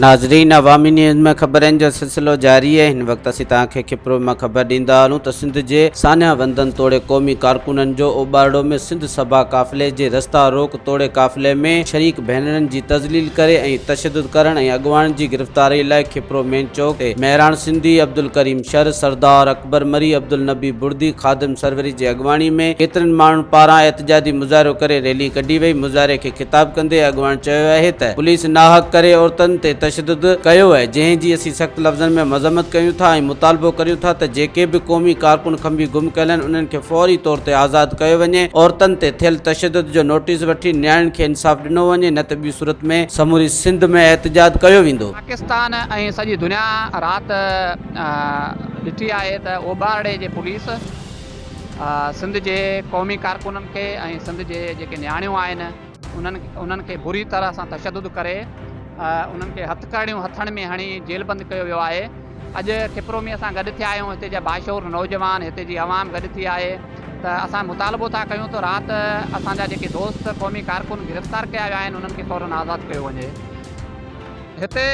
नाज़रीन, अवामी न्यूज़ में ख़बरनि जो सिलसिलो जारी है। इन वक्त असीं तव्हांखे खिप्रो में ख़बर ॾींदा हलूं त सिंध जे सानिया वंदन तोड़े क़ौमी कारकुननि जो ओबारडो में सिंध सभा काफ़िले जे रस्ता रोक तोड़े काफ़िले में शरीक भेनरनि जी तज़लील करे ऐं तशद्दुद करण ऐं अॻवान जी गिरफ़्तारी लाइ खिप्रो मेन चौक ते मेहरान सिंधी, अब्दुल करीम शर, सरदार अकबर मरी, अब्दुल नबी बुर्दी, खादिम सरवरी जी अॻवानी में केतिरनि माण्हुनि पारां एहतजाजी मुज़ाहिरो करे रैली कढी वई। मुज़ाहिरे खे ख़िताब कंदे अॻवान चयो आहे त पुलिस नाहक करे औरतुनि ते तशद्दुद कयो है, जंहिंजी असीं सख़्त लफ़्ज़नि में मज़म्मत कयूं था ऐं मुतालबो करियूं था त जेके बि क़ौमी कारकुन खंबी गुम कयल आहिनि उन्हनि खे फौरी तौर ते आज़ादु कयो वञे। औरतुनि ते थियल तशद्दुद जो नोटिस वठी न्याणियुनि खे इंसाफ़ ॾिनो वञे, न त ॿी सूरत में समूरी सिंध में एहतजाज कयो वेंदो। पाकिस्तान ऐं सॼी दुनिया राति ॾिठी आहे त ओबारड़े जे पुलिस सिंध जे क़ौमी कारकुननि खे ऐं सिंध जे जेके न्याणियूं आहिनि उन्हनि खे बुरी तरह सां तशद्दुद करे उन्हनि खे हथकड़ियूं हथनि में हणी जेलबंद कयो वियो आहे। अॼु खिप्रो में असां गॾु थिया आहियूं, हिते जा बाशऊर नौजवान, हिते जी आवाम गॾु थी आहे त असां मुतालबो था कयूं त राति असांजा जेके दोस्त क़ौमी कारकुन गिरफ़्तार कया विया आहिनि उन्हनि खे फ़ौरन आज़ादु कयो वञे। हिते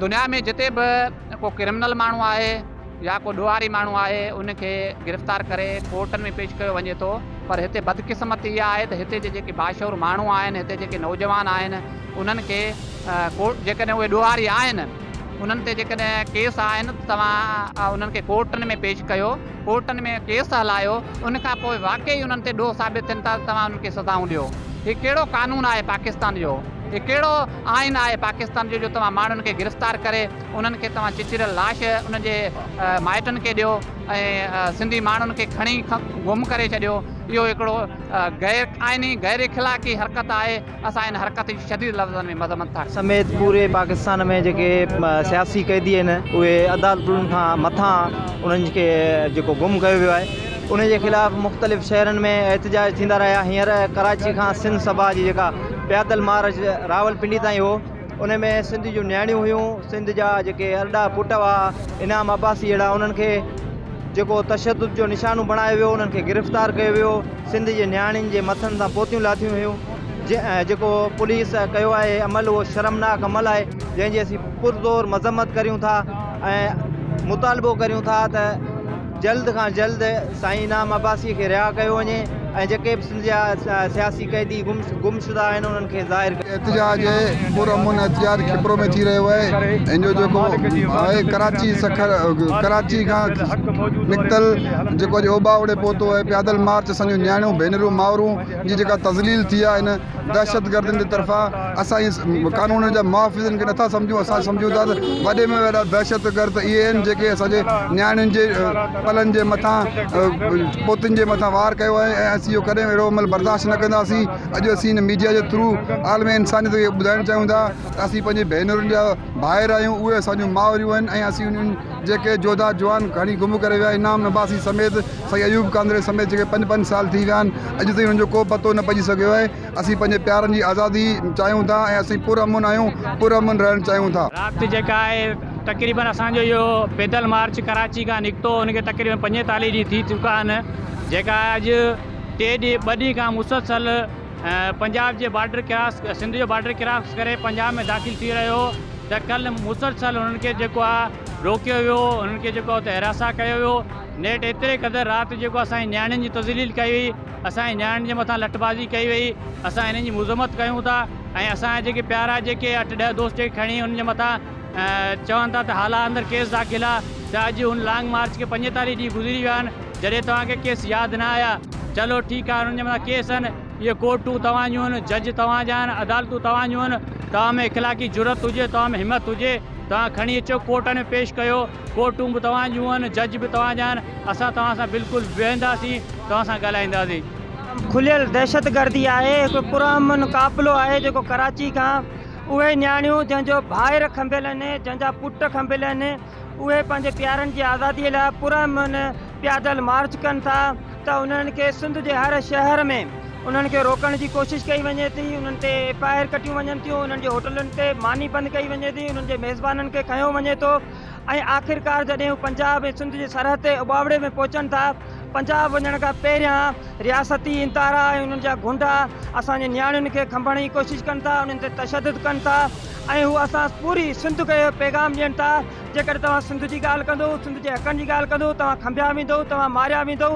दुनिया में जिते बि को क्रिमिनल माण्हू आहे या को ॾोहारी माण्हू आहे उनखे गिरफ़्तार करे कोर्टनि में पेश कयो वञे थो, पर हिते बदकिस्मती इहा आहे त हिते जे जेके बाशऊर माण्हू आहिनि, हिते जेके नौजवान आहिनि, उन्हनि खे कोर्ट जेकॾहिं उहे ॾोहारी आहिनि उन्हनि ते जेकॾहिं केस आहिनि त तव्हां उन्हनि खे कोर्टनि में पेश कयो, कोर्टनि में केस हलायो, उनखां पोइ वाक़ई उन्हनि ते ॾोह साबित थियनि था तव्हां उन्हनि खे सज़ाऊं ॾियो। हीउ कहिड़ो कानून आहे पाकिस्तान जो, हीउ कहिड़ो आइन आहे पाकिस्तान जो तव्हां माण्हुनि खे गिरफ़्तार करे उन्हनि खे तव्हां चिचिरियल लाश उन्हनि जे माइटनि खे ॾियो ऐं सिंधी माण्हुनि खे खणी गुम करे छॾियो। इहो हिकिड़ो गैर आइनी गैर इख़लाक़ी हरकत आहे। असां इन हरकत जी शदीद लफ़्ज़नि में मज़म्मत था समेत पूरे पाकिस्तान में जेके सियासी कैदी आहिनि उहे अदालतुनि खां मथां उन्हनि खे जेको गुम कयो वियो आहे उन जे ख़िलाफ़ मुख़्तलिफ़ शहरनि में एहतजाज थींदा रहिया। हींअर कराची खां सिंध सभा जी जेका पैदल मार्च रावलपिंडी ताईं हो, उन में सिंध जूं न्याणियूं हुयूं, सिंध जा जेके अरड़ा पुट हुआ, इनाम अब्बासी अहिड़ा, उन्हनि खे जेको तशद्दुद जो निशानो बणायो वियो, उन्हनि खे गिरफ़्तार कयो वियो। सिंध जे न्याणियुनि जे मथनि सां पोतियूं लाथियूं हुयूं। जेको पुलिस कयो आहे अमल उहो शर्मनाक अमल आहे, जंहिंजी असीं पुरज़ोर मज़म्मत करियूं था ऐं मुतालबो करियूं था त जल्द खां जल्द साईं इनाम अब्बासी खे रिहा कयो वञे ऐं जेके बि सिंध जा सियासी कैदी गुमशुदा आहिनि उन्हनि खे ज़ाहिर एहतजाज पुरअमन एहतजाज खिप्रो में थी रहियो आहे। इन जो जेको आहे कराची खां निकितल जेको ओबावड़े पहुतो आहे पैदल मार्च असांजूं न्याणियूं भेनरूं मावरूं जी जेका तज़लील थी आहे इन दहशतगर्दनि जे तरफ़ां, असां इस कानून जा मुहाफ़िज़नि खे नथा सम्झूं। असां सम्झूं था त वॾे में वॾा दहशतगर्द इहे आहिनि जेके असांजे न्याणियुनि जे पलनि जे मथां पोतुनि जे मथां वार कयो आहे ऐं असीं इहो कॾहिं अहिड़ो अमल बर्दाश्त न कंदासीं। अॼु असीं इन मीडिया जे थ्रू आलमी इंसानियत खे ॿुधाइणु चाहियूं था त असीं पंहिंजे भेनरुनि जा भाइर आहियूं, उहे असांजूं मावरियूं आहिनि ऐं असीं उन्हनि जेके जोधा जवान खणी गुम करे विया इनाम अब्बासी समेत, सही अयूब कांदरे समेत जेके 5-5 साल थी विया आहिनि, अॼु ताईं उन्हनि जो को पतो न पइजी सघियो आहे। असीं पंहिंजे प्यारनि जी आज़ादी चाहियूं था ऐं असीं पुरअमन आहियूं, पुरअमन रहणु चाहियूं था। राति जेका आहे तक़रीबन असांजो इहो पैदल मार्च कराची खां निकितो, उनखे तक़रीबन 45 ॾींहं थी चुका आहिनि, जेका अॼु 2 ॾींहं खां मुसलसल पंजाब जे बॉर्डर क्रॉस, सिंध जो बॉर्डर क्रॉस करे पंजाब में दाख़िल थी रहियो त कल्ह मुसलसल उन्हनि खे जेको आहे रोकियो वियो, उन्हनि खे जेको हुते हिरासा कयो वियो। नेट एतिरे क़दुरु राति जेको असांजी न्याणियुनि जी तज़लील कई वई, असांजी न्याणियुनि जे मथां लठबाज़ी कई वई, असां हिननि जी मज़म्मत कयूं था ऐं असांजा जेके प्यारा जेके 8-10 दोस्त जेके खणी उन्हनि जे मथां चवनि था त हाला अंदरि केस दाख़िल आहे, त अॼु हुन लॉन्ग मार्च खे 45 ॾींहं गुज़री विया आहिनि। जॾहिं तव्हांखे केस यादि न आया, चलो ठीकु आहे, उन्हनि जे मथां केस आहिनि, इहे कोर्टूं तव्हां जूं आहिनि, जज तव्हां जा आहिनि, अदालतूं तव्हां जूं आहिनि, तव्हां में इख़लाक़ी जुरत हुजे, तव्हां में हिमत हुजे, तव्हां खणी अचो कोर्टनि में पेश कयो, कोर्टूं बि तव्हां जूं आहिनि, जज बि तव्हां जा आहिनि, असां तव्हां सां बिल्कुलु वेहंदासीं, तव्हां सां ॻाल्हाईंदासीं। खुलियल दहशतगर्दी आहे, हिकु पुरअमन क़ाफ़िलो आहे जेको कराची खां, उहे न्याणियूं जंहिंजो भाइर खंभियल आहिनि, जंहिंजा पुट खंभियल आहिनि, उहे पंहिंजे प्यारनि जी आज़ादीअ लाइ पुरअमन पैदल मार्च कनि था त उन्हनि खे सिंध जे हर शहर में उन्हनि खे रोकण जी कोशिशि कई वञे थी, उन्हनि ते FIR कटियूं वञनि थियूं, उन्हनि जे होटलुनि ते मानी बंदि कई वञे थी, उन्हनि जे मेज़बाननि खे खयो वञे थो ऐं आख़िरकार जॾहिं पंजाब ऐं सिंध जे सरहद ते उबावड़े में पहुचनि था, पंजाब वञण खां पहिरियां रियासती इंतारा ऐं उन्हनि जा गुंडा असांजे न्याणियुनि खे खंभण जी कोशिशि कनि था, उन्हनि ते तशद्दुद कनि था ऐं हू असां पूरी सिंध खे पैगाम ॾियनि था जेकर तव्हां सिंध जी ॻाल्हि कंदो सिंध जे हक़नि जी ॻाल्हि कंदो तव्हां खंभिया वेंदो तव्हां मारिया वेंदो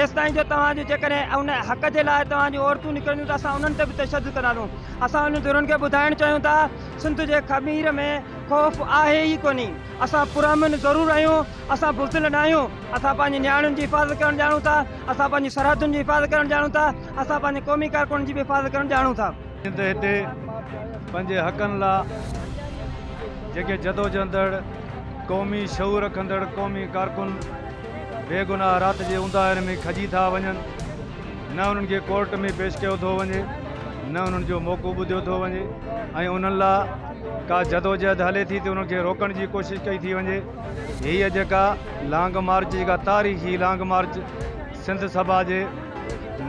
एसि ताईं जो तव्हांजो जेकॾहिं उन हक़ जे लाइ तव्हांजी औरतूं निकिरंदियूं त असां उन्हनि ते बि तशदुद कंदासीं असां उन धुरनि खे ॿुधाइणु चाहियूं था सिंध जे ख़मीर में ख़ौफ़ आहे ई कोन्हे असां पुरअमन ज़रूरु आहियूं असां बुज़दिल न आहियूं असां पंहिंजी नियाणियुनि जी हिफ़ाज़त करणु ॼाणूं था असां पंहिंजी सरहदुनि जी हिफ़ाज़त करणु ॼाणूं था असां पंहिंजे क़ौमी कारकुननि जी बि हिफ़ाज़त करणु ॼाणूं था हिते पंहिंजे हक़नि लाइ जेके जदोजहदड़ क़ौमी शऊर रखंदड़ क़ौमी कारकुन बेगुनाह राति जे उंधाइर में खजी था वञनि न उन्हनि खे कोर्ट में पेश कयो थो वञे न उन्हनि जो मौक़ो ॿुधियो थो वञे ऐं उन्हनि लाइ का जदोजहद हले थी त उन्हनि खे रोकण जी कोशिशि कई थी वञे हीअ जेका लॉन्ग मार्च जेका तारीख़ी लॉन्ग मार्च सिंध सभा जे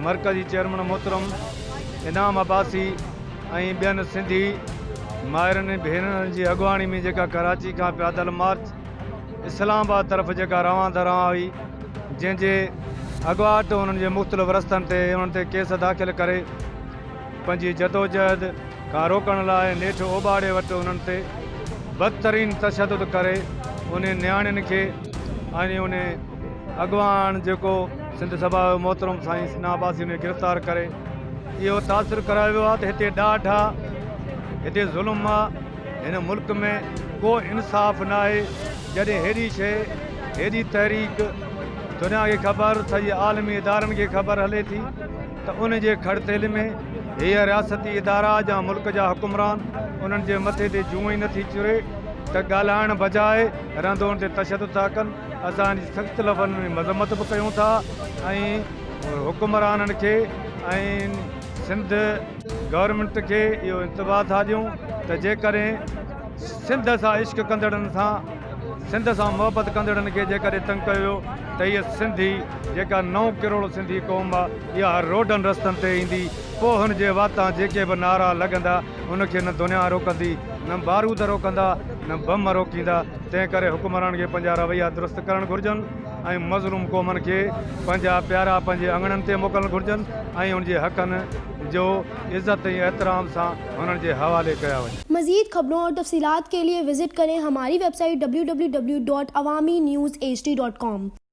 मरकज़ी चेयरमैन मोहतरम इनाम अब्बासी ऐं ॿियनि सिंधी माहिरनि भेनरनि जी अॻुवाणी में जेका कराची खां पैदल मार्च इस्लामाबाद तरफ़ जेका रवां दरवां हुई जंहिंजे अॻुवाट उन्हनि जे मुख़्तलिफ़ रस्तनि ते उन्हनि ते केस दाख़िल करे पंहिंजी जदोजहद खां रोकण लाइ नेठि ओॿाड़े वटि उन्हनि ते बदतरीन तशदुद करे उन नियाणियुनि खे ऐं उन अॻुवान जेको सिंध सभा जो मोहतरम साईं इनाम अब्बासी ने गिरफ़्तार करे इहो तासिर करायो वियो आहे त हिते ॾाढ आहे हिते ज़ुल्म आहे हिन मुल्क में को इंसाफ़ न आहे जॾहिं हेॾी शइ हेॾी तहरीक दुनिया खे ख़बर सॼे आलमी इदारनि खे ख़बर हले थी त उन जे खड़तेल में हीअ रियासती इदारा जा मुल्क जा हुकुमरान उन्हनि जे मथे ते जूं ई नथी चिरे त ॻाल्हाइण बजाए रहंदो उन ते तशदुद था कनि असांजी सख़्त लफ़्ज़नि में मज़म्मत बि कयूं था ऐं हुकुमराननि खे ऐं सिंध गवर्नमेंट खे इहो इंतिबाह था ॾियूं त जेकॾहिं सिंध सां इश्क कंदड़नि सां सिंध सां मोहबत कंदड़नि खे जेकॾहिं तंग कयो त इहा सिंधी जेका 9 करोड़ सिंधी क़ौम आहे इहा रोडनि रस्तनि ते ईंदी पोइ हुन जे वातां जेके बि नारा लॻंदा उनखे न दुनिया रोकंदी न बारूद रोकंदा न बम रोकींदा तंहिं करे हुकुमरान खे पंहिंजा रवैया दुरुस्त करणु घुरिजनि ऐं मज़लूम क़ौमनि खे पंहिंजा प्यारा पंहिंजे अंगणनि ते मोकिलणु घुरिजनि ऐं उनजे हक़नि जो इज़्ज़त ऐं एहतराम सां उन्हनि जे हवाले कया वञे। मज़ीद खबरों और तफसीलात के लिए विजिट करें हमारी वेबसाइट www.awamiNewsHD.com।